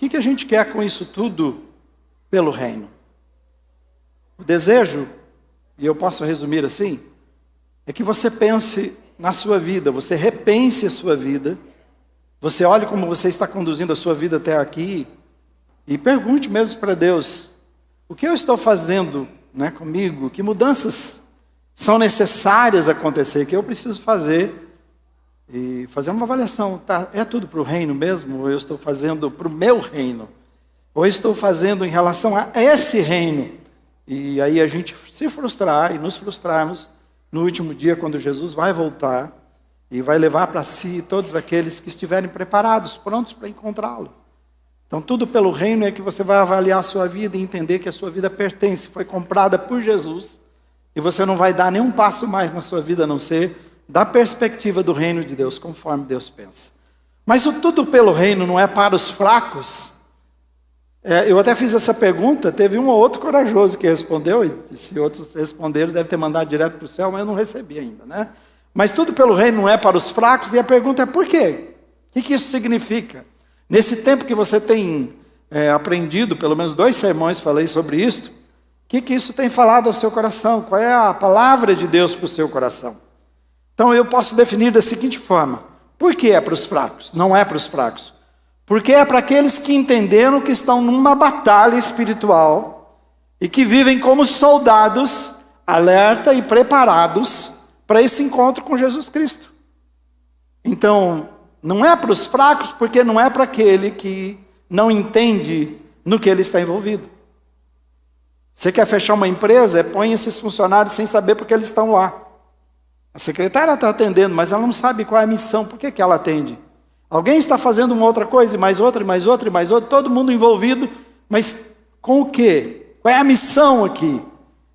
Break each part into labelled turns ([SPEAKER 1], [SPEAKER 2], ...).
[SPEAKER 1] O que a gente quer com isso tudo pelo reino? O desejo, e eu posso resumir assim, é que você pense na sua vida, você repense a sua vida, você olhe como você está conduzindo a sua vida até aqui e pergunte mesmo para Deus, o que eu estou fazendo, comigo? Que mudanças são necessárias acontecer, que eu preciso fazer? E fazer uma avaliação, é tudo para o reino mesmo? Ou eu estou fazendo para o meu reino? Ou eu estou fazendo em relação a esse reino? E aí a gente se frustrar e nos frustrarmos no último dia, quando Jesus vai voltar e vai levar para si todos aqueles que estiverem preparados, prontos para encontrá-lo. Então tudo pelo reino é que você vai avaliar a sua vida e entender que a sua vida pertence, foi comprada por Jesus, e você não vai dar nenhum passo mais na sua vida a não ser da perspectiva do reino de Deus, conforme Deus pensa. Mas o tudo pelo reino não é para os fracos? Eu até fiz essa pergunta, teve um ou outro corajoso que respondeu, e se outros responderam, deve ter mandado direto para o céu, mas eu não recebi ainda, Mas tudo pelo reino não é para os fracos, e a pergunta é por quê? O que isso significa? Nesse tempo que você tem aprendido, pelo menos 2 sermões falei sobre isso, o que isso tem falado ao seu coração? Qual é a palavra de Deus para o seu coração? Então eu posso definir da seguinte forma: por que é para os fracos? Não é para os fracos. Porque é para aqueles que entenderam que estão numa batalha espiritual e que vivem como soldados, alerta e preparados para esse encontro com Jesus Cristo. Então, não é para os fracos, porque não é para aquele que não entende no que ele está envolvido. Você quer fechar uma empresa, põe esses funcionários sem saber porque eles estão lá. A secretária está atendendo, mas ela não sabe qual é a missão. Por que ela atende? Alguém está fazendo uma outra coisa, e mais outra, e mais outra, e mais outra, todo mundo envolvido, mas com o quê? Qual é a missão aqui?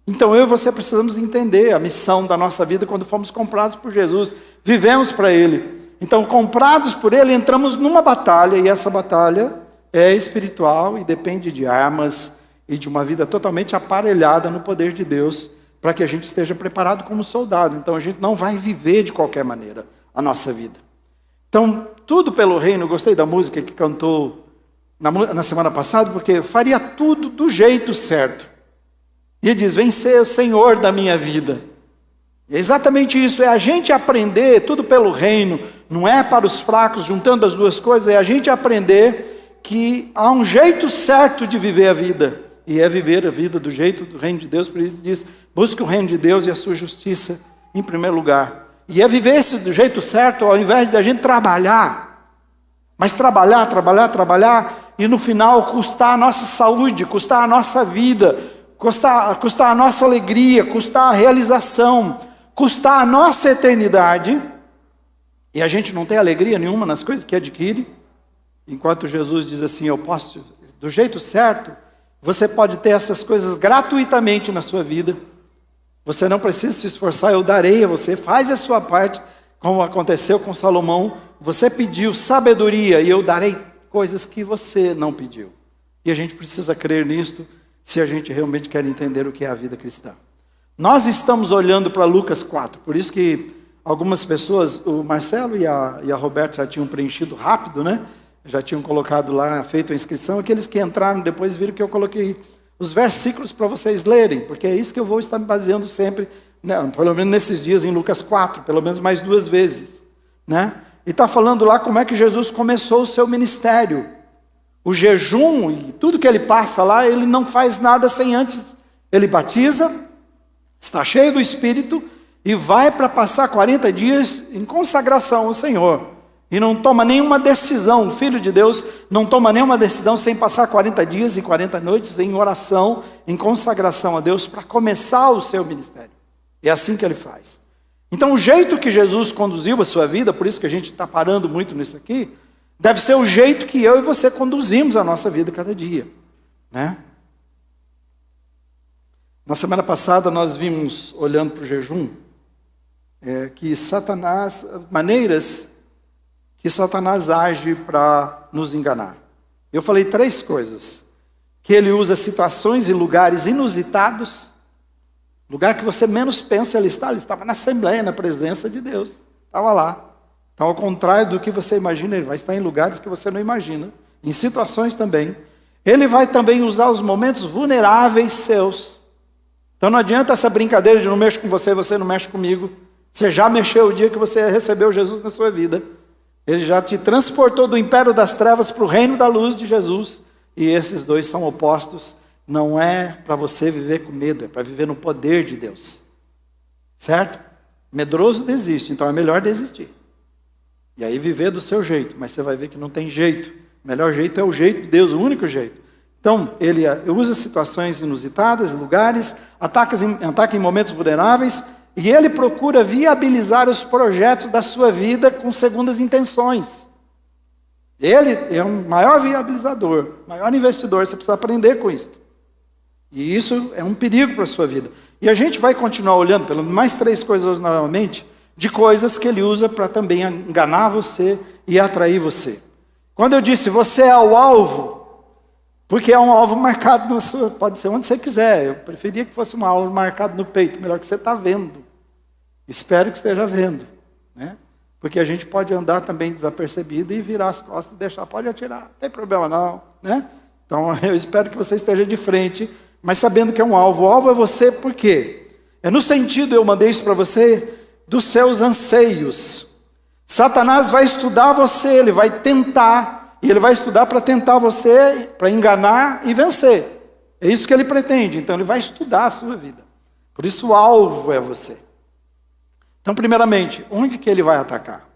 [SPEAKER 1] Então eu e você precisamos entender a missão da nossa vida quando fomos comprados por Jesus, vivemos para Ele. Então, comprados por Ele, entramos numa batalha, e essa batalha é espiritual e depende de armas e de uma vida totalmente aparelhada no poder de Deus, para que a gente esteja preparado como soldado. Então a gente não vai viver de qualquer maneira a nossa vida. Então, tudo pelo reino, eu gostei da música que cantou na semana passada, porque faria tudo do jeito certo. E ele diz, vem ser o Senhor da minha vida. E é exatamente isso, é a gente aprender tudo pelo reino, não é para os fracos, juntando as duas coisas, é a gente aprender que há um jeito certo de viver a vida. E é viver a vida do jeito do reino de Deus, por isso diz, busque o reino de Deus e a sua justiça em primeiro lugar. E é viver esse do jeito certo, ao invés de a gente trabalhar. Mas trabalhar, e no final custar a nossa saúde, custar a nossa vida, custar a nossa alegria, custar a realização, custar a nossa eternidade. E a gente não tem alegria nenhuma nas coisas que adquire. Enquanto Jesus diz assim, eu posso, do jeito certo, você pode ter essas coisas gratuitamente na sua vida. Você não precisa se esforçar, eu darei a você. Faz a sua parte, como aconteceu com Salomão. Você pediu sabedoria e eu darei coisas que você não pediu. E a gente precisa crer nisto, se a gente realmente quer entender o que é a vida cristã. Nós estamos olhando para Lucas 4, por isso que algumas pessoas, o Marcelo e a Roberta já tinham preenchido rápido, já tinham colocado lá, feito a inscrição. Aqueles que entraram depois viram que eu coloquei os versículos para vocês lerem, porque é isso que eu vou estar me baseando sempre, pelo menos nesses dias em Lucas 4, pelo menos mais 2 vezes. E está falando lá como é que Jesus começou o seu ministério. O jejum e tudo que ele passa lá, ele não faz nada sem antes. Ele batiza, está cheio do Espírito e vai para passar 40 dias em consagração ao Senhor. E não toma nenhuma decisão, o Filho de Deus não toma nenhuma decisão sem passar 40 dias e 40 noites em oração, em consagração a Deus, para começar o seu ministério. É assim que ele faz. Então o jeito que Jesus conduziu a sua vida, por isso que a gente está parando muito nisso aqui, deve ser o jeito que eu e você conduzimos a nossa vida cada dia. Na semana passada nós vimos, olhando para o jejum, que Satanás, maneiras que Satanás age para nos enganar. Eu falei 3 coisas. Que ele usa situações e lugares inusitados. Lugar que você menos pensa, ele estava na Assembleia, na presença de Deus. Estava lá. Então, ao contrário do que você imagina, ele vai estar em lugares que você não imagina. em situações também. Ele vai também usar os momentos vulneráveis seus. Então não adianta essa brincadeira de não mexo com você, você não mexe comigo. Você já mexeu o dia que você recebeu Jesus na sua vida. Ele já te transportou do império das trevas para o reino da luz de Jesus. E esses dois são opostos. Não é para você viver com medo, é para viver no poder de Deus. Certo? Medroso desiste, então é melhor desistir. E aí viver do seu jeito, mas você vai ver que não tem jeito. O melhor jeito é o jeito de Deus, o único jeito. Então, ele usa situações inusitadas, lugares, ataca em momentos vulneráveis, e ele procura viabilizar os projetos da sua vida com segundas intenções. Ele é um maior viabilizador, maior investidor, você precisa aprender com isso. E isso é um perigo para a sua vida. E a gente vai continuar olhando, pelo menos mais 3 coisas novamente, de coisas que ele usa para também enganar você e atrair você. Quando eu disse, você é o alvo, porque é um alvo marcado na sua, pode ser onde você quiser. Eu preferia que fosse um alvo marcado no peito, melhor que você está vendo. Espero que esteja vendo, né? Porque a gente pode andar também desapercebido e virar as costas e deixar, pode atirar, não tem problema não, né? Então eu espero que você esteja de frente, mas sabendo que é um alvo. O alvo é você, por quê? É no sentido, eu mandei isso para você, dos seus anseios. Satanás vai estudar você, ele vai tentar, e ele vai estudar para tentar você, para enganar e vencer. É isso que ele pretende, então ele vai estudar a sua vida. Por isso o alvo é você. Então, primeiramente, onde que ele vai atacar?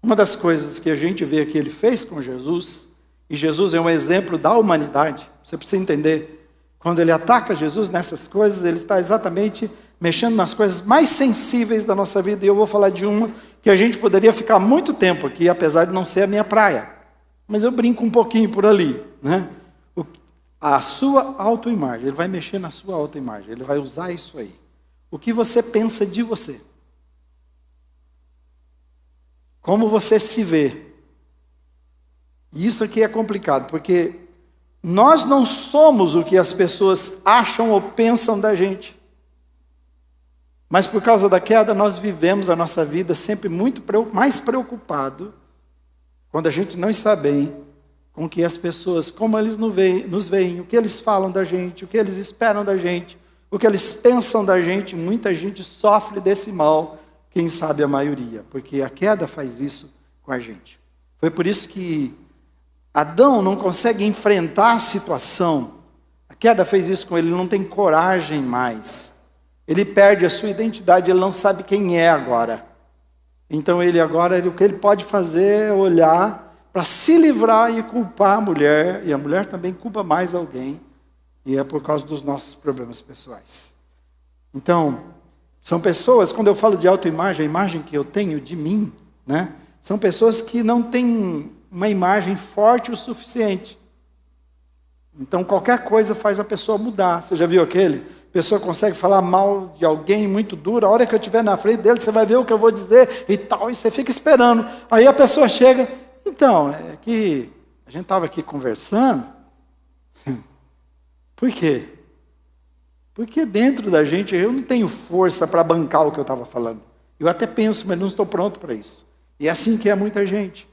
[SPEAKER 1] Uma das coisas que a gente vê que ele fez com Jesus, e Jesus é um exemplo da humanidade, você precisa entender, quando ele ataca Jesus nessas coisas, ele está exatamente mexendo nas coisas mais sensíveis da nossa vida, e eu vou falar de uma que a gente poderia ficar muito tempo aqui, apesar de não ser a minha praia. Mas eu brinco um pouquinho por ali, né? A sua autoimagem, ele vai mexer na sua autoimagem, ele vai usar isso aí. O que você pensa de você? Como você se vê? E isso aqui é complicado, porque nós não somos o que as pessoas acham ou pensam da gente. Mas por causa da queda, nós vivemos a nossa vida sempre muito mais preocupado, quando a gente não está bem, com que as pessoas, como eles nos veem, o que eles falam da gente, o que eles esperam da gente, o que eles pensam da gente. Muita gente sofre desse mal, quem sabe a maioria, porque a queda faz isso com a gente. Foi por isso que Adão não consegue enfrentar a situação. A queda fez isso com ele, ele não tem coragem mais. Ele perde a sua identidade, ele não sabe quem é agora. Então o que ele pode fazer é olhar para se livrar e culpar a mulher, e a mulher também culpa mais alguém, e é por causa dos nossos problemas pessoais. Então, são pessoas, quando eu falo de autoimagem, a imagem que eu tenho de mim, né, são pessoas que não têm uma imagem forte o suficiente. Então qualquer coisa faz a pessoa mudar. Você já viu aquele? A pessoa consegue falar mal de alguém muito duro, a hora que eu estiver na frente dele, você vai ver o que eu vou dizer e tal, e você fica esperando. Aí a pessoa chega, então, é que a gente estava aqui conversando. Por quê? Porque dentro da gente, eu não tenho força para bancar o que eu estava falando. Eu até penso, mas não estou pronto para isso. E é assim que é muita gente.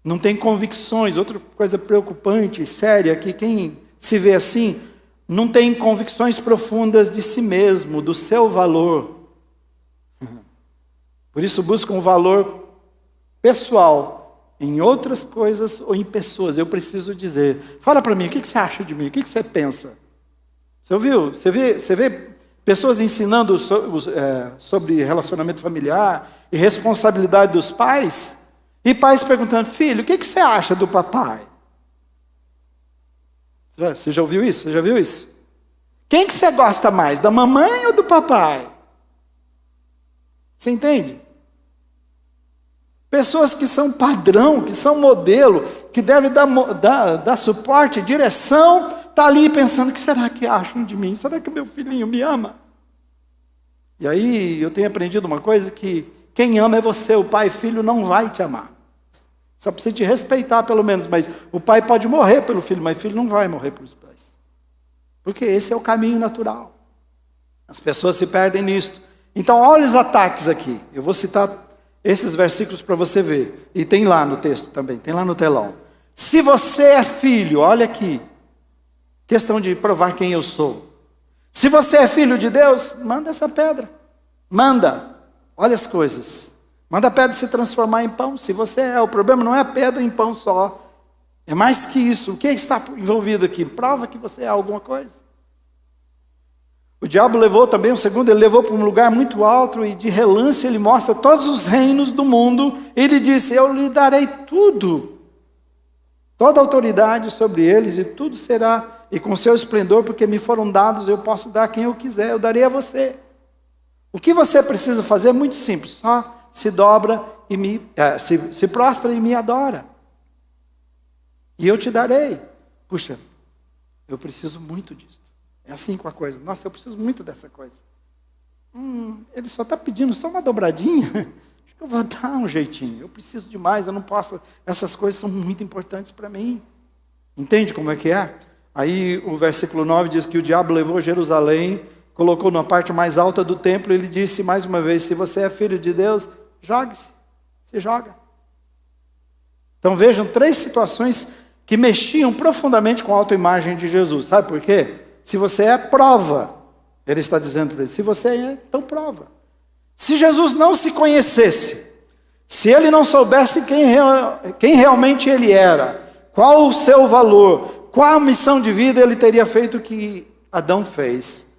[SPEAKER 1] Não tem convicções. Outra coisa preocupante, séria, que quem se vê assim, não tem convicções profundas de si mesmo, do seu valor. Por isso busca um valor pessoal em outras coisas ou em pessoas. Eu preciso dizer, fala para mim, o que você acha de mim? O que você pensa? Você ouviu? Você vê pessoas ensinando sobre relacionamento familiar e responsabilidade dos pais, e pais perguntando, filho, o que você acha do papai? Você já ouviu isso? Você já viu isso? Quem que você gosta mais, da mamãe ou do papai? Você entende? Pessoas que são padrão, que são modelo, que devem dar suporte, direção, está ali pensando, o que será que acham de mim? Será que meu filhinho me ama? E aí eu tenho aprendido uma coisa, que quem ama é você, o pai e filho não vai te amar. Só precisa te respeitar pelo menos, mas o pai pode morrer pelo filho, mas o filho não vai morrer pelos pais. Porque esse é o caminho natural. As pessoas se perdem nisto. Então olha os ataques aqui. Eu vou citar esses versículos para você ver. E tem lá no texto também, tem lá no telão. Se você é filho, olha aqui, questão de provar quem eu sou. Se você é filho de Deus, manda essa pedra. Manda. Olha as coisas. Manda a pedra se transformar em pão. Se você é, o problema não é a pedra em pão só. É mais que isso. O que está envolvido aqui? Prova que você é alguma coisa. O diabo levou também, o segundo, ele levou para um lugar muito alto e de relance ele mostra todos os reinos do mundo. Ele disse, eu lhe darei tudo. Toda autoridade sobre eles e tudo será, e com seu esplendor, porque me foram dados, eu posso dar a quem eu quiser, eu darei a você. O que você precisa fazer é muito simples, só se dobra e se prostra e me adora. E eu te darei. Puxa, eu preciso muito disso. É assim com a coisa. Nossa, eu preciso muito dessa coisa. Ele só está pedindo só uma dobradinha. Acho que eu vou dar um jeitinho. Eu preciso demais, eu não posso. Essas coisas são muito importantes para mim. Entende como é que é? Aí o versículo 9 diz que o diabo levou Jerusalém, colocou na parte mais alta do templo, e ele disse mais uma vez, se você é filho de Deus, jogue-se. Se joga. Então vejam, 3 situações que mexiam profundamente com a autoimagem de Jesus. Sabe por quê? Se você é, prova. Ele está dizendo para ele, se você é, então prova. Se Jesus não se conhecesse, se ele não soubesse quem realmente ele era, qual o seu valor, qual a missão de vida, ele teria feito o que Adão fez.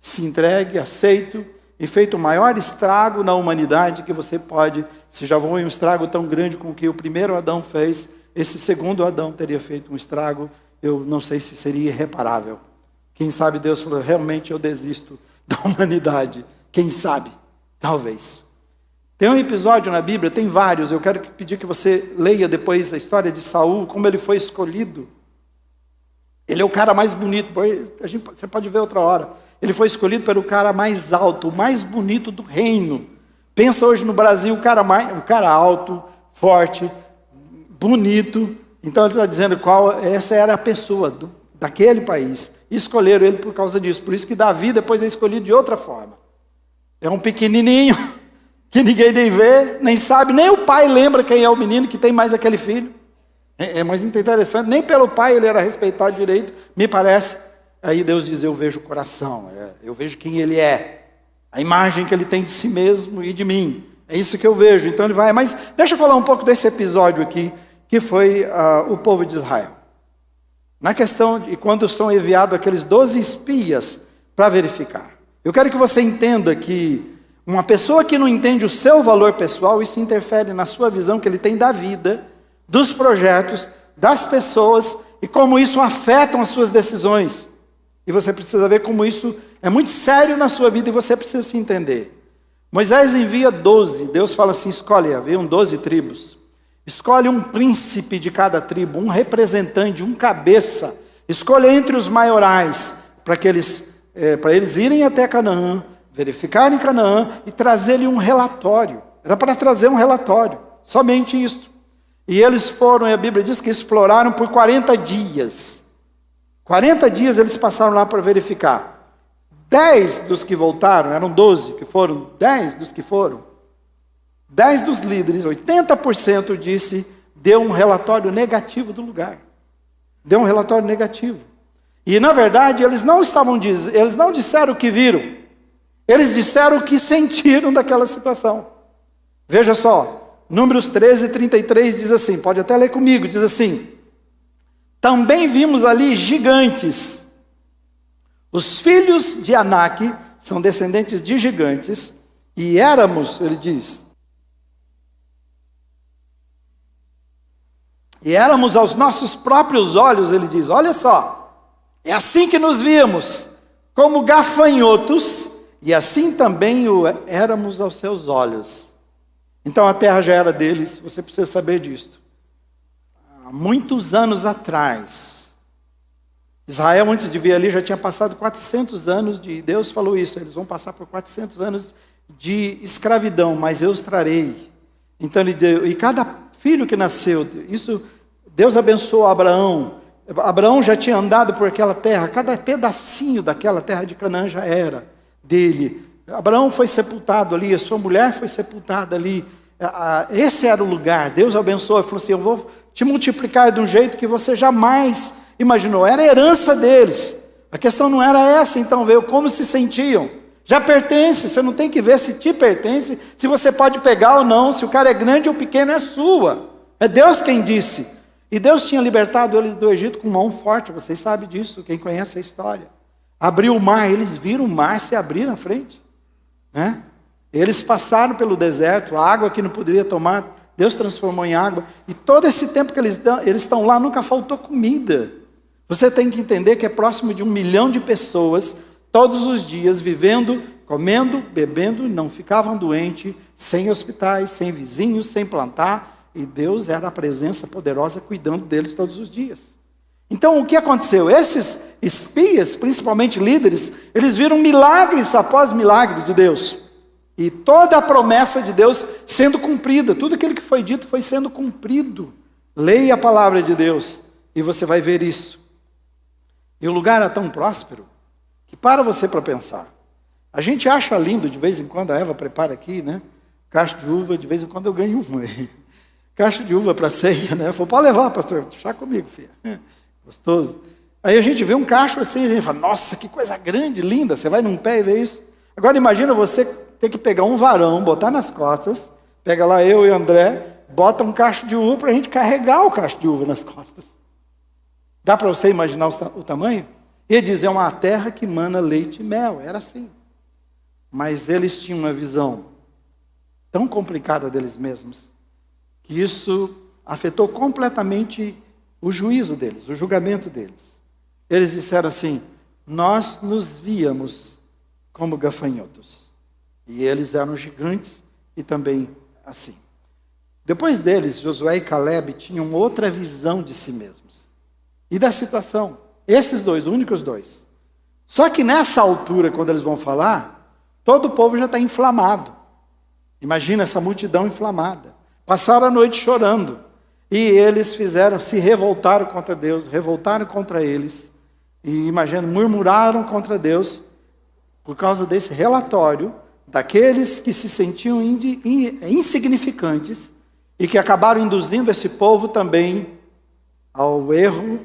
[SPEAKER 1] Se entregue, aceito, e feito o maior estrago na humanidade que você pode. Se já foi um estrago tão grande com o que o primeiro Adão fez, esse segundo Adão teria feito um estrago, eu não sei se seria irreparável. Quem sabe Deus falou, realmente eu desisto da humanidade. Quem sabe? Talvez. Tem um episódio na Bíblia, tem vários, eu quero pedir que você leia depois a história de Saul, como ele foi escolhido. Ele é o cara mais bonito, você pode ver outra hora. Ele foi escolhido pelo cara mais alto, o mais bonito do reino. Pensa hoje no Brasil, o cara alto, forte, bonito. Então ele está dizendo essa era a pessoa daquele país. E escolheram ele por causa disso. Por isso que Davi depois é escolhido de outra forma. É um pequenininho, que ninguém nem vê, nem sabe, nem o pai lembra quem é o menino que tem mais aquele filho. É mais interessante, nem pelo pai ele era respeitado direito, me parece. Aí Deus diz, eu vejo o coração, eu vejo quem ele é, a imagem que ele tem de si mesmo e de mim. É isso que eu vejo. Então ele vai, mas deixa eu falar um pouco desse episódio aqui, que foi o povo de Israel. Na questão de quando são enviados aqueles 12 espias para verificar. Eu quero que você entenda que uma pessoa que não entende o seu valor pessoal, isso interfere na sua visão que ele tem da vida, dos projetos, das pessoas, e como isso afeta as suas decisões. E você precisa ver como isso é muito sério na sua vida e você precisa se entender. Moisés envia 12, Deus fala assim, escolhe, haviam 12 tribos. Escolhe um príncipe de cada tribo, um representante, um cabeça. Escolha entre os maiorais, para eles irem até Canaã, verificarem Canaã e trazer-lhe um relatório. Era para trazer um relatório, somente isso. E eles foram, e a Bíblia diz que exploraram por 40 dias. 40 dias eles passaram lá para verificar. 10 dos que voltaram, eram 12 que foram, 10 dos que foram. 10 dos líderes, 80% deu um relatório negativo do lugar. Deu um relatório negativo. E na verdade eles não disseram o que viram. Eles disseram o que sentiram daquela situação. Veja só, Números 13:33 diz assim, pode até ler comigo, diz assim, também vimos ali gigantes. Os filhos de Anak são descendentes de gigantes, e éramos, ele diz, e éramos aos nossos próprios olhos, ele diz, olha só, é assim que nos víamos, como gafanhotos, e assim também éramos aos seus olhos. Então a terra já era deles, você precisa saber disso. Há muitos anos atrás, Israel antes de vir ali já tinha passado 400 anos de, Deus falou isso, eles vão passar por 400 anos de escravidão, mas eu os trarei. Então ele deu, e cada filho que nasceu, isso Deus abençoou Abraão. Abraão já tinha andado por aquela terra, cada pedacinho daquela terra de Canaã já era dele. Abraão foi sepultado ali, a sua mulher foi sepultada ali. Esse era o lugar. Deus abençoou e falou assim, eu vou te multiplicar de um jeito que você jamais imaginou. Era a herança deles. A questão não era essa, então, veio como se sentiam. Já pertence, você não tem que ver se te pertence, se você pode pegar ou não, se o cara é grande ou pequeno, é sua. É Deus quem disse. E Deus tinha libertado eles do Egito com mão forte, vocês sabem disso, quem conhece a história. Abriu o mar, eles viram o mar se abrir na frente. Né? Eles passaram pelo deserto, a água que não poderia tomar, Deus transformou em água. E todo esse tempo que eles estão lá, nunca faltou comida. Você tem que entender que é próximo de 1 milhão de pessoas, todos os dias, vivendo, comendo, bebendo, não ficavam doentes, sem hospitais, sem vizinhos, sem plantar. E Deus era a presença poderosa cuidando deles todos os dias. Então o que aconteceu? Esses espias, principalmente líderes, eles viram milagres após milagres de Deus. E toda a promessa de Deus sendo cumprida. Tudo aquilo que foi dito foi sendo cumprido. Leia a palavra de Deus e você vai ver isso. E o lugar era tão próspero que para você para pensar. A gente acha lindo, de vez em quando, a Eva prepara aqui, né? Cacho de uva, de vez em quando eu ganho uma. Cacho de uva para ceia, né? Falei, pode levar, pastor, deixa comigo, filha. Gostoso. Aí a gente vê um cacho assim, a gente fala, nossa, que coisa grande, linda. Você vai num pé e vê isso. Agora imagina você ter que pegar um varão, botar nas costas, pega lá eu e o André, bota um cacho de uva para a gente carregar o cacho de uva nas costas. Dá para você imaginar o tamanho? Ele diz, é uma terra que mana leite e mel. Era assim. Mas eles tinham uma visão tão complicada deles mesmos, que isso afetou completamente o juízo deles, o julgamento deles. Eles disseram assim, nós nos víamos como gafanhotos. E eles eram gigantes e também assim. Depois deles, Josué e Calebe tinham outra visão de si mesmos. E da situação. Esses dois, únicos dois. Só que nessa altura, quando eles vão falar, todo o povo já está inflamado. Imagina essa multidão inflamada. Passaram a noite chorando. E eles se revoltaram contra Deus, revoltaram contra eles. E imagina, murmuraram contra Deus por causa desse relatório daqueles que se sentiam insignificantes e que acabaram induzindo esse povo também ao erro.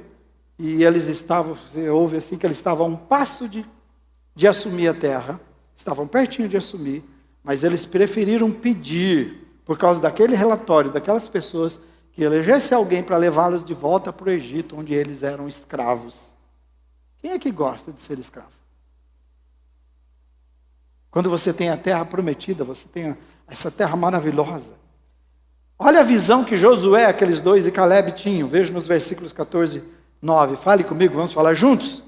[SPEAKER 1] E eles estavam, você ouve assim, que eles estavam a um passo de assumir a terra, estavam pertinho de assumir, mas eles preferiram pedir, por causa daquele relatório, daquelas pessoas, que elegesse alguém para levá-los de volta para o Egito, onde eles eram escravos. Quem é que gosta de ser escravo? Quando você tem a terra prometida, você tem essa terra maravilhosa. Olha a visão que Josué, aqueles dois, e Calebe tinham. Veja nos versículos 14, 9. Fale comigo, vamos falar juntos?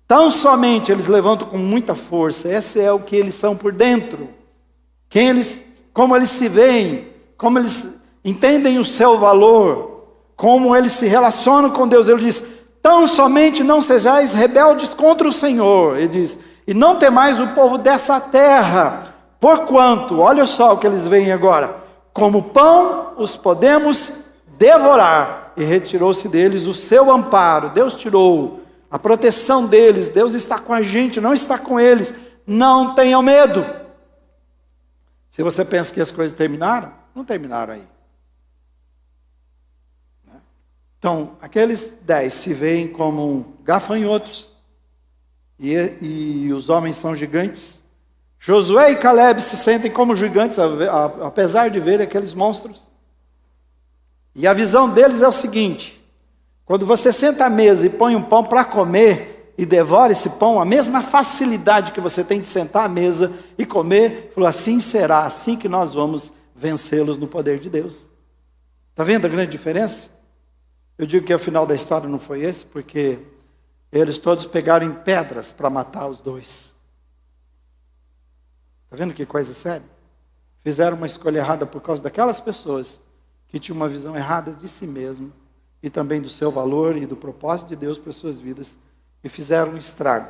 [SPEAKER 1] Tão somente eles levantam com muita força. Esse é o que eles são por dentro. Como eles se veem, como eles entendem o seu valor, como eles se relacionam com Deus. Ele diz, tão somente não sejais rebeldes contra o Senhor. Ele diz, e não temais o povo dessa terra, porquanto, olha só o que eles veem agora, como pão os podemos devorar. E retirou-se deles o seu amparo. Deus tirou a proteção deles. Deus está com a gente, não está com eles. Não tenham medo. Se você pensa que as coisas terminaram, não terminaram aí. Então, aqueles 10 se veem como gafanhotos, e os homens são gigantes. Josué e Calebe se sentem como gigantes, apesar de verem aqueles monstros. E a visão deles é o seguinte, quando você senta à mesa e põe um pão para comer, e devora esse pão, a mesma facilidade que você tem de sentar à mesa e comer, falou, assim será, assim que nós vamos vencê-los no poder de Deus. Está vendo a grande diferença? Eu digo que o final da história não foi esse, porque eles todos pegaram em pedras para matar os dois. Está vendo que coisa séria? Fizeram uma escolha errada por causa daquelas pessoas que tinham uma visão errada de si mesmo e também do seu valor e do propósito de Deus para as suas vidas, e fizeram um estrago.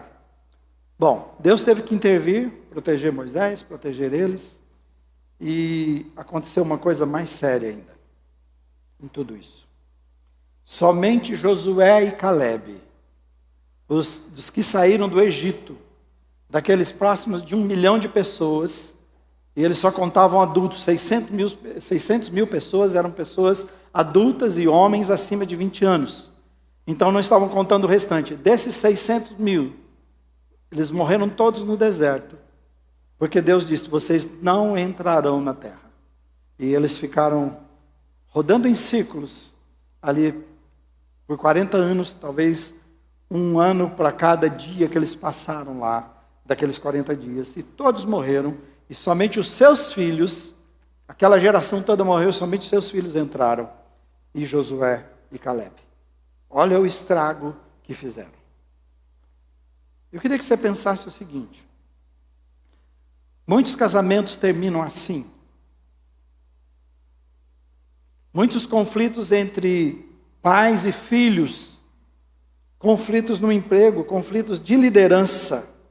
[SPEAKER 1] Bom, Deus teve que intervir, proteger Moisés, proteger eles, e aconteceu uma coisa mais séria ainda em tudo isso. Somente Josué e Calebe, dos que saíram do Egito, daqueles próximos de 1 milhão de pessoas, e eles só contavam adultos, 600 mil pessoas eram pessoas adultas e homens acima de 20 anos. Então não estavam contando o restante. Desses 600.000, eles morreram todos no deserto. Porque Deus disse, vocês não entrarão na terra. E eles ficaram rodando em círculos ali por 40 anos, talvez um ano para cada dia que eles passaram lá, daqueles 40 dias. E todos morreram, e somente os seus filhos, aquela geração toda morreu, somente os seus filhos entraram. E Josué e Caleb. Olha o estrago que fizeram. Eu queria que você pensasse o seguinte. Muitos casamentos terminam assim. Muitos conflitos entre pais e filhos. Conflitos no emprego, conflitos de liderança.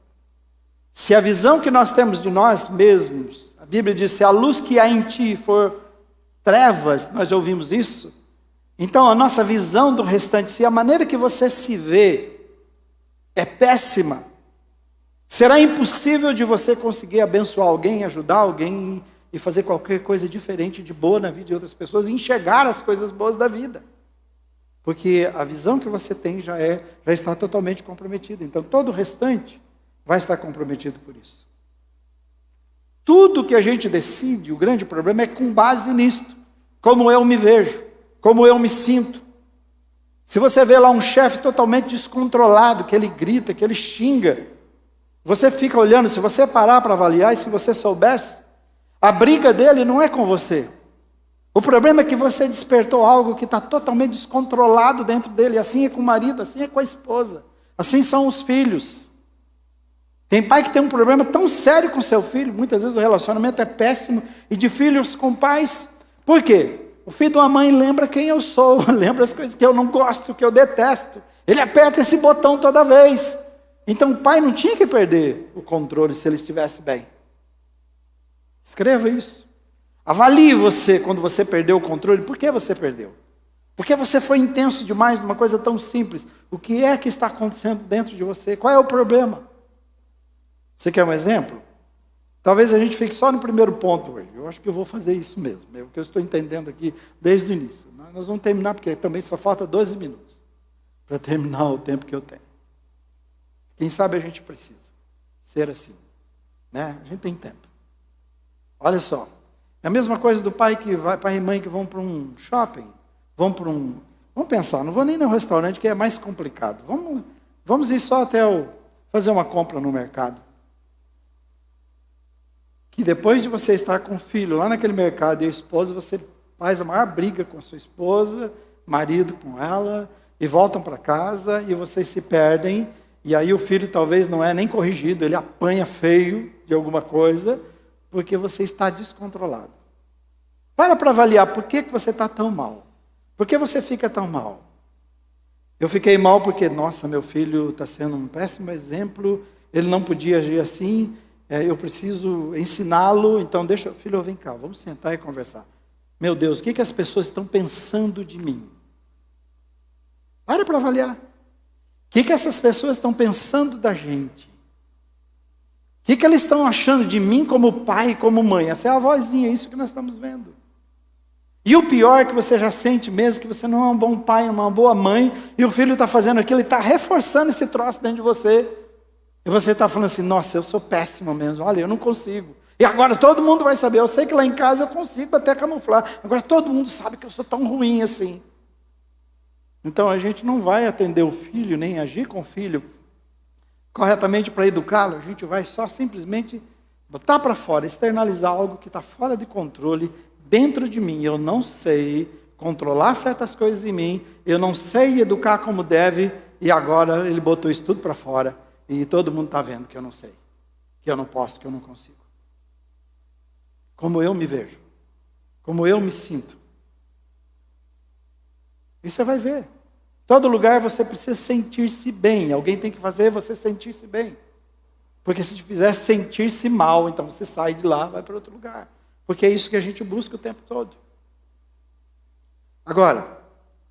[SPEAKER 1] Se a visão que nós temos de nós mesmos, a Bíblia diz, se a luz que há em ti for trevas, nós já ouvimos isso. Então a nossa visão do restante, se a maneira que você se vê é péssima, será impossível de você conseguir abençoar alguém, ajudar alguém e fazer qualquer coisa diferente de boa na vida de outras pessoas e enxergar as coisas boas da vida. Porque a visão que você tem já está totalmente comprometida. Então todo o restante vai estar comprometido por isso. Tudo que a gente decide, o grande problema é com base nisto. Como eu me vejo, como eu me sinto. Se você vê lá um chefe totalmente descontrolado, que ele grita, que ele xinga, você fica olhando, se você parar para avaliar, e se você soubesse, a briga dele não é com você. O problema é que você despertou algo que está totalmente descontrolado dentro dele. Assim é com o marido, assim é com a esposa. Assim são os filhos. Tem pai que tem um problema tão sério com seu filho, muitas vezes o relacionamento é péssimo, e de filhos com pais. Por quê? O filho de uma mãe lembra quem eu sou, lembra as coisas que eu não gosto, que eu detesto. Ele aperta esse botão toda vez. Então o pai não tinha que perder o controle se ele estivesse bem. Escreva isso. Avalie você quando você perdeu o controle. Por que você perdeu? Porque você foi intenso demais numa coisa tão simples. O que é que está acontecendo dentro de você? Qual é o problema? Você quer um exemplo? Talvez a gente fique só no primeiro ponto hoje. Eu acho que eu vou fazer isso mesmo. É o que eu estou entendendo aqui desde o início. Nós vamos terminar, porque também só falta 12 minutos para terminar o tempo que eu tenho. Quem sabe a gente precisa ser assim. Né? A gente tem tempo. Olha só. É a mesma coisa do pai e mãe que vão para um shopping. Vamos pensar, não vou nem no restaurante, que é mais complicado. Vamos ir só até fazer uma compra no mercado. Que depois de você estar com o filho lá naquele mercado e a esposa, você faz a maior briga com a sua esposa, marido com ela, e voltam para casa e vocês se perdem, e aí o filho talvez não é nem corrigido, ele apanha feio de alguma coisa, porque você está descontrolado. Para avaliar por que você está tão mal. Por que você fica tão mal? Eu fiquei mal porque, nossa, meu filho está sendo um péssimo exemplo, ele não podia agir assim, eu preciso ensiná-lo, então filho, vem cá, vamos sentar e conversar. Meu Deus, o que as pessoas estão pensando de mim? Para avaliar. O que essas pessoas estão pensando da gente? O que eles estão achando de mim como pai e como mãe? Essa é a vozinha, é isso que nós estamos vendo. E o pior é que você já sente mesmo que você não é um bom pai, uma boa mãe, e o filho está fazendo aquilo, ele está reforçando esse troço dentro de você. E você está falando assim, nossa, eu sou péssimo mesmo, olha, eu não consigo. E agora todo mundo vai saber, eu sei que lá em casa eu consigo até camuflar, agora todo mundo sabe que eu sou tão ruim assim. Então a gente não vai atender o filho, nem agir com o filho corretamente para educá-lo, a gente vai só simplesmente botar para fora, externalizar algo que está fora de controle dentro de mim. Eu não sei controlar certas coisas em mim, eu não sei educar como deve, e agora ele botou isso tudo para fora, e todo mundo está vendo que eu não sei, que eu não posso, que eu não consigo. Como eu me vejo, como eu me sinto. E você vai ver. Todo lugar você precisa sentir-se bem. Alguém tem que fazer você sentir-se bem. Porque se te fizer sentir-se mal, então você sai de lá e vai para outro lugar. Porque é isso que a gente busca o tempo todo. Agora,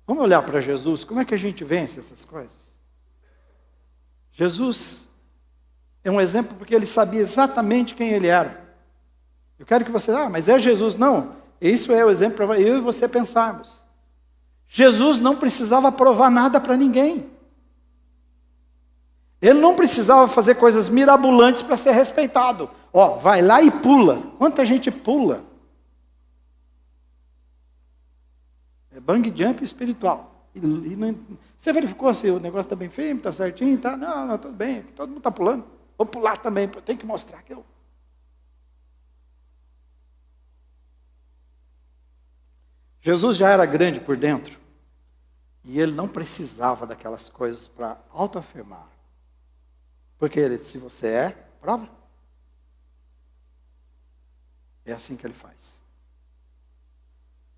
[SPEAKER 1] vamos olhar para Jesus. Como é que a gente vence essas coisas? Jesus é um exemplo porque ele sabia exatamente quem ele era. Eu quero que você... mas é Jesus. Não, isso é o exemplo para eu e você pensarmos. Jesus não precisava provar nada para ninguém. Ele não precisava fazer coisas mirabolantes para ser respeitado. Ó, vai lá e pula. Quanta gente pula? É bang jump espiritual. Você verificou se o negócio está bem firme, está certinho? Tá? Não, tudo bem. Todo mundo está pulando. Vou pular também, eu tenho que mostrar que eu... Jesus já era grande por dentro. E ele não precisava daquelas coisas para autoafirmar. Porque ele disse, se você é, prova. É assim que ele faz.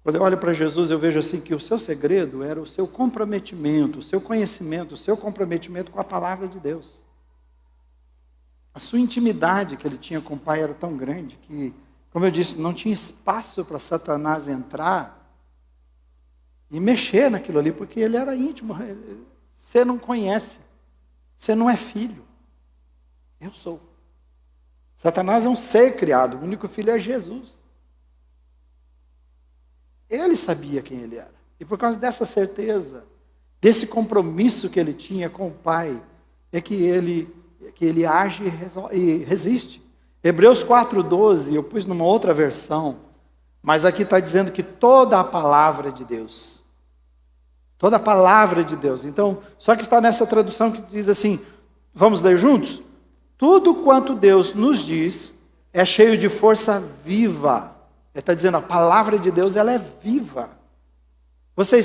[SPEAKER 1] Quando eu olho para Jesus, eu vejo assim que o seu segredo era o seu comprometimento, o seu conhecimento, o seu comprometimento com a palavra de Deus. A sua intimidade que ele tinha com o Pai era tão grande que, como eu disse, não tinha espaço para Satanás entrar e mexer naquilo ali, porque ele era íntimo. Você não conhece, você não é filho. Eu sou. Satanás é um ser criado, o único filho é Jesus. Ele sabia quem ele era. E por causa dessa certeza, desse compromisso que ele tinha com o Pai, é que ele age e resiste. Hebreus 4,12, eu pus numa outra versão, mas aqui está dizendo que toda a palavra de Deus. Toda a palavra de Deus. Então, só que está nessa tradução que diz assim, vamos ler juntos? Tudo quanto Deus nos diz é cheio de força viva. Ele está dizendo, a palavra de Deus ela é viva. Você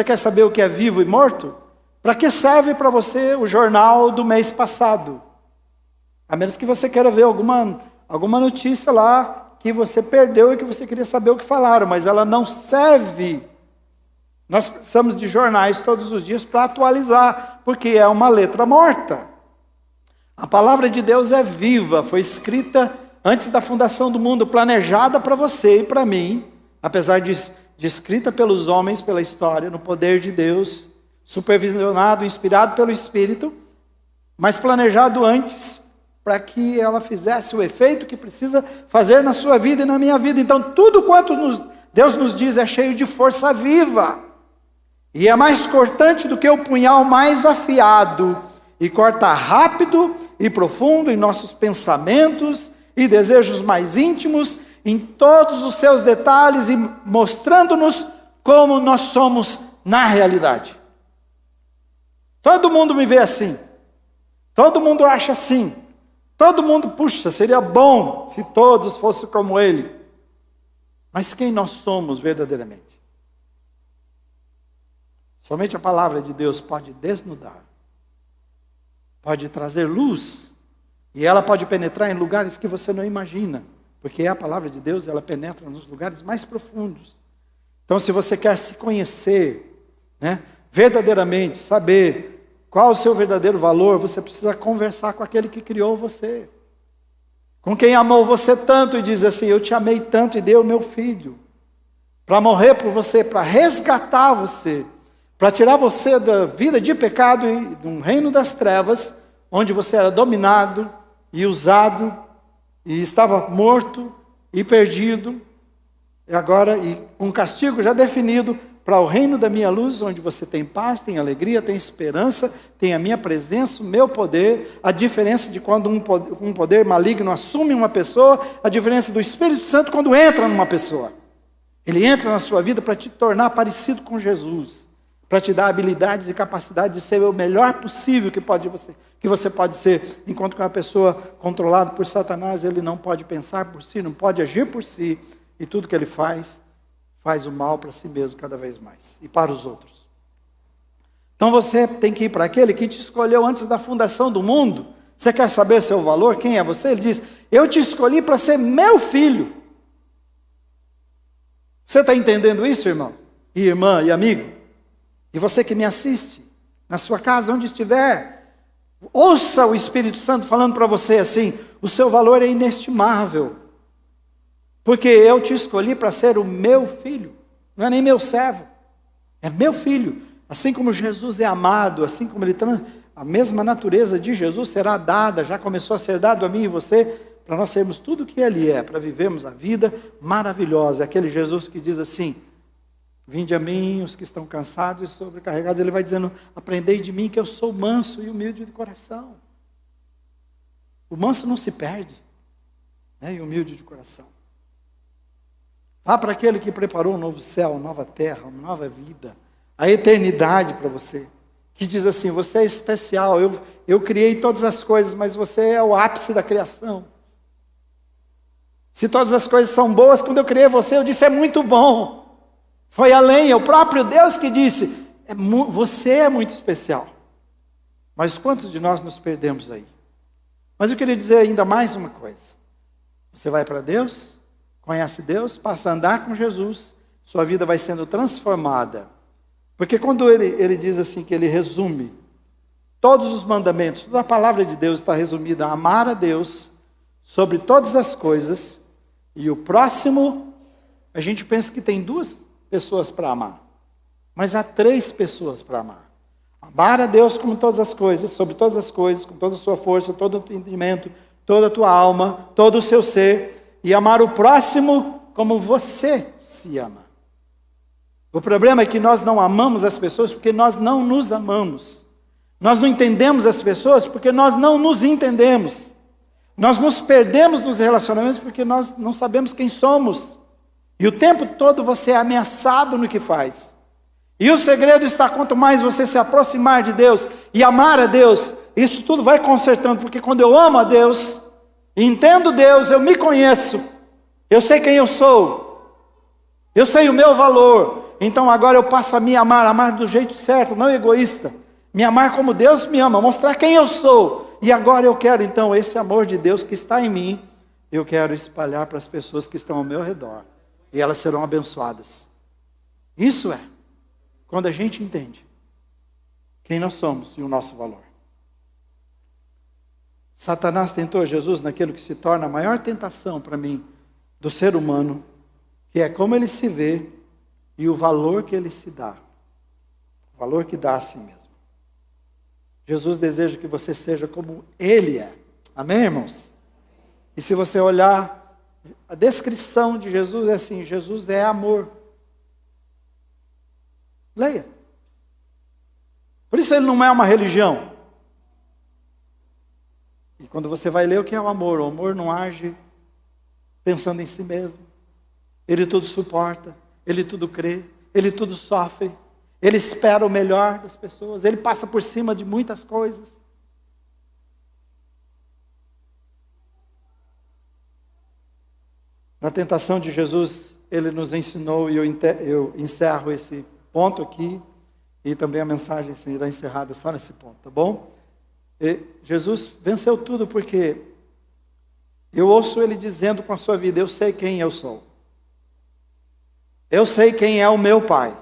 [SPEAKER 1] quer saber o que é vivo e morto? Para que serve para você o jornal do mês passado? A menos que você queira ver alguma notícia lá que você perdeu e que você queria saber o que falaram, mas ela não serve. Nós precisamos de jornais todos os dias para atualizar, porque é uma letra morta. A palavra de Deus é viva, foi escrita antes da fundação do mundo, planejada para você e para mim, apesar de escrita pelos homens, pela história, no poder de Deus, supervisionado, inspirado pelo Espírito, mas planejado antes, para que ela fizesse o efeito que precisa fazer na sua vida e na minha vida. Então, tudo quanto Deus nos diz é cheio de força viva, e é mais cortante do que o punhal mais afiado, e corta rápido e profundo em nossos pensamentos e desejos mais íntimos, em todos os seus detalhes, e mostrando-nos como nós somos na realidade. Todo mundo me vê assim, todo mundo acha assim, todo mundo, puxa, seria bom se todos fossem como ele. Mas quem nós somos verdadeiramente? Somente a palavra de Deus pode desnudar, pode trazer luz, e ela pode penetrar em lugares que você não imagina, porque a palavra de Deus, ela penetra nos lugares mais profundos. Então, se você quer se conhecer, verdadeiramente, saber qual o seu verdadeiro valor, você precisa conversar com aquele que criou você, com quem amou você tanto e diz assim, eu te amei tanto e dei o meu filho, para morrer por você, para resgatar você, para tirar você da vida de pecado e de um reino das trevas, onde você era dominado e usado, e estava morto e perdido, e agora, e um castigo já definido, para o reino da minha luz, onde você tem paz, tem alegria, tem esperança, tem a minha presença, o meu poder, a diferença de quando um poder maligno assume uma pessoa, a diferença do Espírito Santo quando entra numa pessoa. Ele entra na sua vida para te tornar parecido com Jesus, para te dar habilidades e capacidade de ser o melhor possível que você pode ser, enquanto que uma pessoa controlada por Satanás, ele não pode pensar por si, não pode agir por si, e tudo que ele faz o mal para si mesmo cada vez mais, e para os outros. Então você tem que ir para aquele que te escolheu antes da fundação do mundo. Você quer saber seu valor? Quem é você? Ele diz, eu te escolhi para ser meu filho. Você está entendendo isso, irmão? E irmã e amigo? E você que me assiste, na sua casa, onde estiver, ouça o Espírito Santo falando para você assim, o seu valor é inestimável, porque eu te escolhi para ser o meu filho, não é nem meu servo, é meu filho. Assim como Jesus é amado, assim como a mesma natureza de Jesus será dada, já começou a ser dado a mim e você, para nós sermos tudo o que Ele é, para vivermos a vida maravilhosa. Aquele Jesus que diz assim, Vinde a mim, os que estão cansados e sobrecarregados. Ele vai dizendo, aprendei de mim que eu sou manso e humilde de coração. O manso não se perde, né? E humilde de coração. Vá para aquele que preparou um novo céu, uma nova terra, uma nova vida, a eternidade para você. Que diz assim, você é especial, eu criei todas as coisas, mas você é o ápice da criação. Se todas as coisas são boas, quando eu criei você, eu disse, é muito bom. Foi além, é o próprio Deus que disse, você é muito especial. Mas quantos de nós nos perdemos aí? Mas eu queria dizer ainda mais uma coisa. Você vai para Deus, conhece Deus, passa a andar com Jesus, sua vida vai sendo transformada. Porque quando ele diz assim, que ele resume todos os mandamentos, toda a palavra de Deus está resumida a amar a Deus sobre todas as coisas, e o próximo, a gente pensa que tem 2 pessoas para amar, mas há 3 pessoas para amar. Amar a Deus como todas as coisas, sobre todas as coisas, com toda a sua força, todo o entendimento, toda a tua alma, todo o seu ser, e amar o próximo como você se ama. O problema é que nós não amamos as pessoas porque nós não nos amamos. Nós não entendemos as pessoas porque nós não nos entendemos. Nós nos perdemos nos relacionamentos porque nós não sabemos quem somos. E o tempo todo você é ameaçado no que faz. E o segredo está quanto mais você se aproximar de Deus e amar a Deus, isso tudo vai consertando, porque quando eu amo a Deus, entendo Deus, eu me conheço, eu sei quem eu sou, eu sei o meu valor, então agora eu passo a me amar do jeito certo, não egoísta, me amar como Deus me ama, mostrar quem eu sou, e agora eu quero então esse amor de Deus que está em mim, eu quero espalhar para as pessoas que estão ao meu redor, e elas serão abençoadas. Isso é quando a gente entende quem nós somos e o nosso valor. Satanás tentou Jesus naquilo que se torna a maior tentação para mim do ser humano, que é como ele se vê e o valor que ele se dá. O valor que dá a si mesmo. Jesus deseja que você seja como ele é. Amém, irmãos? E se você olhar, a descrição de Jesus é assim, Jesus é amor. Leia. Por isso ele não é uma religião. E quando você vai ler o que é o amor não age pensando em si mesmo. Ele tudo suporta, ele tudo crê, ele tudo sofre, ele espera o melhor das pessoas, ele passa por cima de muitas coisas. Na tentação de Jesus, ele nos ensinou, e eu encerro esse ponto aqui, e também a mensagem será encerrada só nesse ponto, tá bom? E Jesus venceu tudo porque eu ouço ele dizendo com a sua vida, eu sei quem eu sou. Eu sei quem é o meu Pai.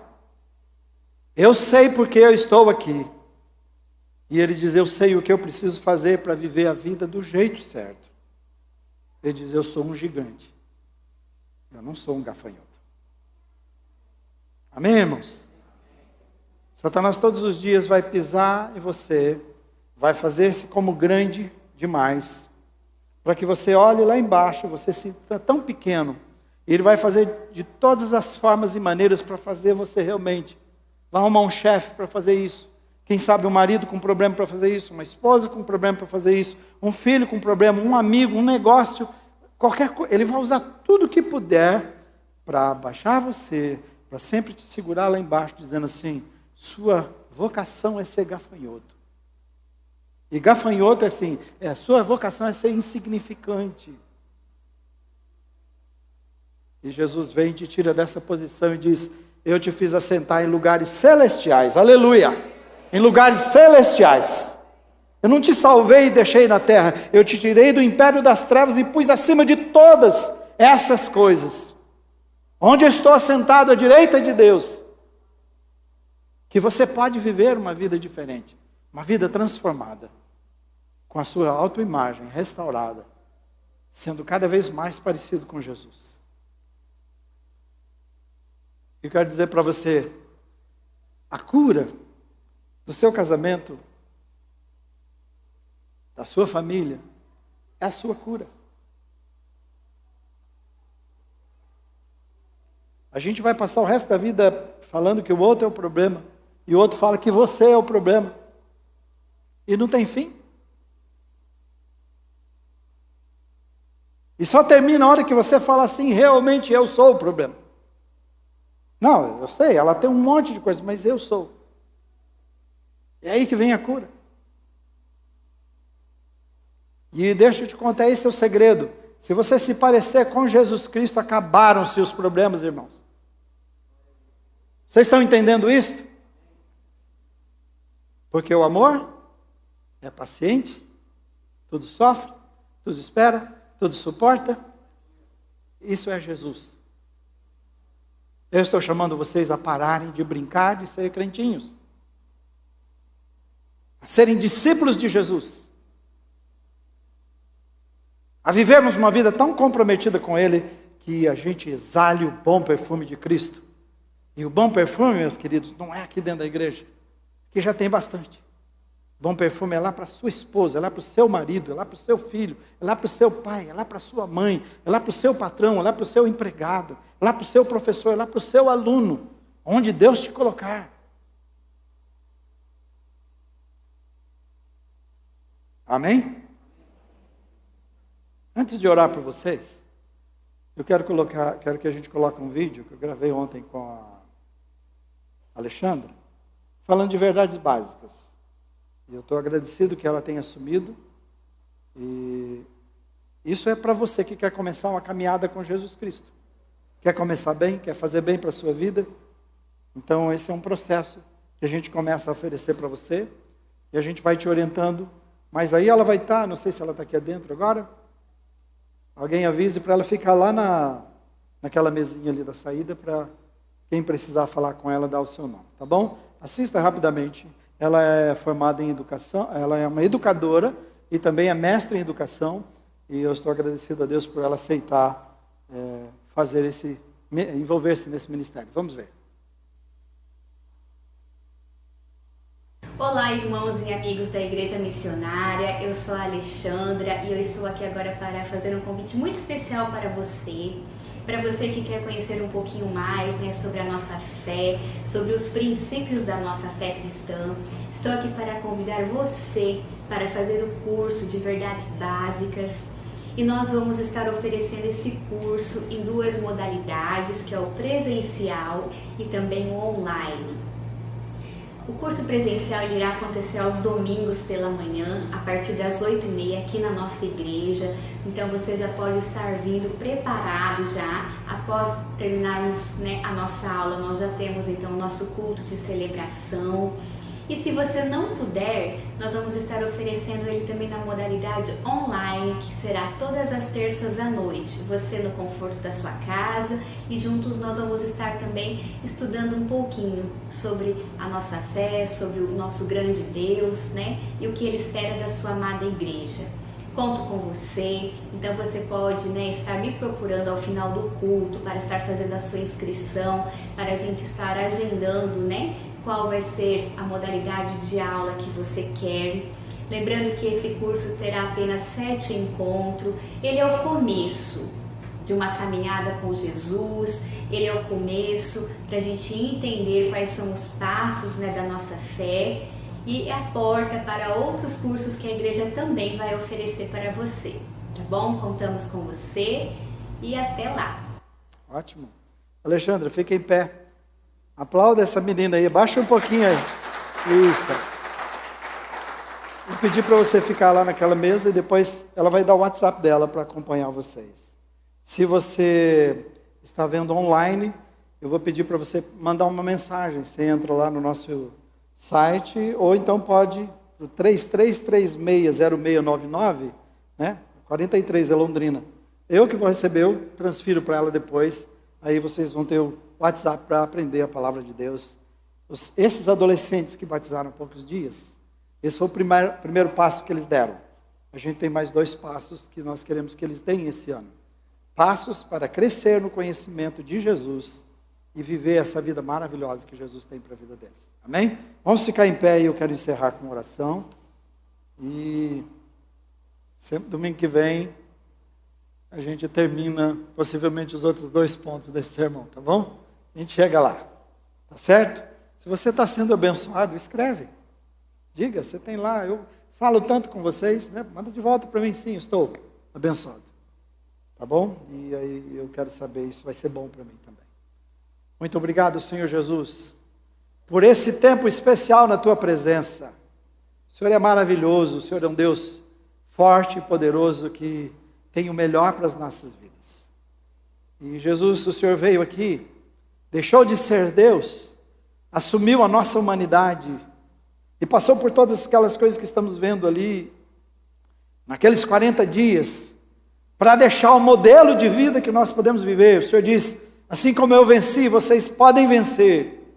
[SPEAKER 1] Eu sei porque eu estou aqui. E ele diz, eu sei o que eu preciso fazer para viver a vida do jeito certo. Ele diz, eu sou um gigante. Eu não sou um gafanhoto. Amém, irmãos? Satanás todos os dias vai pisar em você, vai fazer-se como grande demais, para que você olhe lá embaixo, você se sinta tão pequeno, e ele vai fazer de todas as formas e maneiras para fazer você realmente. Vai arrumar um chefe para fazer isso, quem sabe um marido com problema para fazer isso, uma esposa com problema para fazer isso, um filho com problema, um amigo, um negócio, qualquer coisa. Ele vai usar tudo que puder para abaixar você, para sempre te segurar lá embaixo, dizendo assim, sua vocação é ser gafanhoto. E gafanhoto é assim, a sua vocação é ser insignificante. E Jesus vem e te tira dessa posição e diz, eu te fiz assentar em lugares celestiais, aleluia, em lugares celestiais. Eu não te salvei e deixei na terra, eu te tirei do império das trevas e pus acima de todas essas coisas. Onde eu estou assentado à direita de Deus, que você pode viver uma vida diferente, uma vida transformada, com a sua autoimagem restaurada, sendo cada vez mais parecido com Jesus. Eu quero dizer para você, a cura do seu casamento, da sua família, é a sua cura. A gente vai passar o resto da vida falando que o outro é o problema. E o outro fala que você é o problema. E não tem fim. E só termina a hora que você fala assim, realmente eu sou o problema. Não, eu sei, ela tem um monte de coisas, mas eu sou. É aí que vem a cura. E deixa eu te contar, esse é o segredo. Se você se parecer com Jesus Cristo, acabaram-se os problemas, irmãos. Vocês estão entendendo isso? Porque o amor é paciente, tudo sofre, tudo espera, tudo suporta. Isso é Jesus. Eu estou chamando vocês a pararem de brincar de ser crentinhos. A serem discípulos de Jesus. A vivermos uma vida tão comprometida com Ele, que a gente exale o bom perfume de Cristo. E o bom perfume, meus queridos, não é aqui dentro da igreja, que já tem bastante. Bom perfume é lá para a sua esposa, é lá para o seu marido, é lá para o seu filho, é lá para o seu pai, é lá para a sua mãe, é lá para o seu patrão, é lá para o seu empregado, é lá para o seu professor, é lá para o seu aluno, onde Deus te colocar. Amém? Antes de orar por vocês, eu quero que a gente coloque um vídeo que eu gravei ontem com a Alexandra, falando de verdades básicas. E eu estou agradecido que ela tenha assumido. E isso é para você que quer começar uma caminhada com Jesus Cristo. Quer começar bem, quer fazer bem para a sua vida. Então esse é um processo que a gente começa a oferecer para você. E a gente vai te orientando. Mas aí ela vai estar, não sei se ela está aqui dentro agora. Alguém avise para ela ficar lá naquela mesinha ali da saída, para quem precisar falar com ela, dar o seu nome, tá bom? Assista rapidamente. Ela é formada em educação, ela é uma educadora e também é mestre em educação. E eu estou agradecido a Deus por ela aceitar envolver-se nesse ministério. Vamos ver.
[SPEAKER 2] Olá, irmãos e amigos da Igreja Missionária, eu sou a Alexandra e eu estou aqui agora para fazer um convite muito especial para você que quer conhecer um pouquinho mais, sobre a nossa fé, sobre os princípios da nossa fé cristã. Estou aqui para convidar você para fazer o curso de verdades básicas e nós vamos estar oferecendo esse curso em duas modalidades, que é o presencial e também o online. O curso presencial irá acontecer aos domingos pela manhã, a partir das 8h30 aqui na nossa igreja. Então você já pode estar vindo preparado já. Após terminarmos a nossa aula, nós já temos então o nosso culto de celebração. E se você não puder, nós vamos estar oferecendo ele também na modalidade online, que será todas as terças à noite. Você no conforto da sua casa e juntos nós vamos estar também estudando um pouquinho sobre a nossa fé, sobre o nosso grande Deus, e o que Ele espera da sua amada igreja. Conto com você, então você pode estar me procurando ao final do culto para estar fazendo a sua inscrição, para a gente estar agendando, qual vai ser a modalidade de aula que você quer. Lembrando que esse curso terá apenas 7 encontros. Ele é o começo de uma caminhada com Jesus, ele é o começo para a gente entender quais são os passos da nossa fé e é a porta para outros cursos que a igreja também vai oferecer para você, tá bom? Contamos com você e até lá.
[SPEAKER 1] Ótimo. Alexandra, fica em pé. Aplauda essa menina aí, baixa um pouquinho aí. Isso. Vou pedir para você ficar lá naquela mesa e depois ela vai dar o WhatsApp dela para acompanhar vocês. Se você está vendo online, eu vou pedir para você mandar uma mensagem. Você entra lá no nosso site ou então pode o 33360699, 43 é Londrina. Eu que vou receber, eu transfiro para ela depois. Aí vocês vão ter o WhatsApp para aprender a palavra de Deus. Esses adolescentes que batizaram há poucos dias, esse foi o primeiro passo que eles deram. A gente tem mais 2 passos que nós queremos que eles deem esse ano. Passos para crescer no conhecimento de Jesus e viver essa vida maravilhosa que Jesus tem para a vida deles. Amém? Vamos ficar em pé e eu quero encerrar com uma oração. E domingo que vem a gente termina possivelmente os outros 2 pontos desse sermão, tá bom? a gente chega lá. Tá certo? Se você está sendo abençoado, escreve. Diga, você tem lá, eu falo tanto com vocês, né? Manda de volta para mim, sim, estou abençoado. Tá bom? E aí eu quero saber, isso vai ser bom para mim também. Muito obrigado, Senhor Jesus, por esse tempo especial na Tua presença. O Senhor é maravilhoso, o Senhor é um Deus forte e poderoso que tem o melhor para as nossas vidas. E Jesus, o Senhor veio aqui, deixou de ser Deus, assumiu a nossa humanidade e passou por todas aquelas coisas que estamos vendo ali, naqueles 40 dias, para deixar o modelo de vida que nós podemos viver. O Senhor diz, assim como eu venci, vocês podem vencer,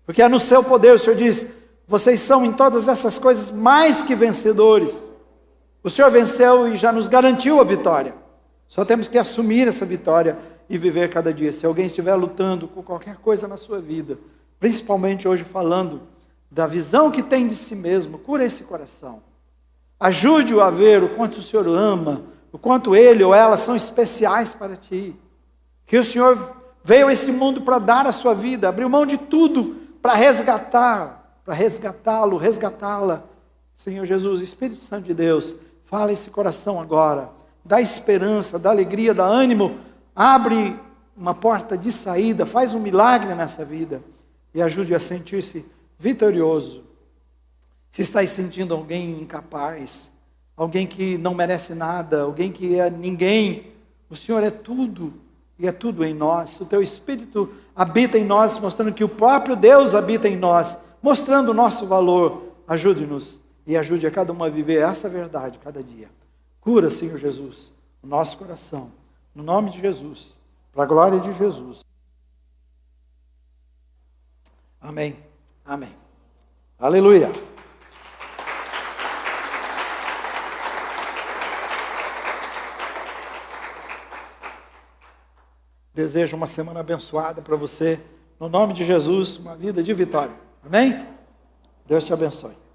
[SPEAKER 1] porque é no seu poder. O Senhor diz, vocês são em todas essas coisas mais que vencedores. O Senhor venceu e já nos garantiu a vitória. Só temos que assumir essa vitória e viver cada dia. Se alguém estiver lutando com qualquer coisa na sua vida, principalmente hoje falando da visão que tem de si mesmo, cura esse coração. Ajude-o a ver o quanto o Senhor o ama, o quanto ele ou ela são especiais para ti. Que o Senhor veio a esse mundo para dar a sua vida, abriu mão de tudo para resgatá-lo, resgatá-la. Senhor Jesus, Espírito Santo de Deus, fala esse coração agora, dá esperança, dá alegria, dá ânimo, abre uma porta de saída, faz um milagre nessa vida e ajude a sentir-se vitorioso. Se está sentindo alguém incapaz, alguém que não merece nada, alguém que é ninguém, o Senhor é tudo e é tudo em nós. O Teu Espírito habita em nós, mostrando que o próprio Deus habita em nós, mostrando o nosso valor. Ajude-nos e ajude a cada um a viver essa verdade cada dia. Cura, Senhor Jesus, o nosso coração, no nome de Jesus, para a glória de Jesus. Amém, amém. Aleluia. Desejo uma semana abençoada para você, no nome de Jesus, uma vida de vitória. Amém? Deus te abençoe.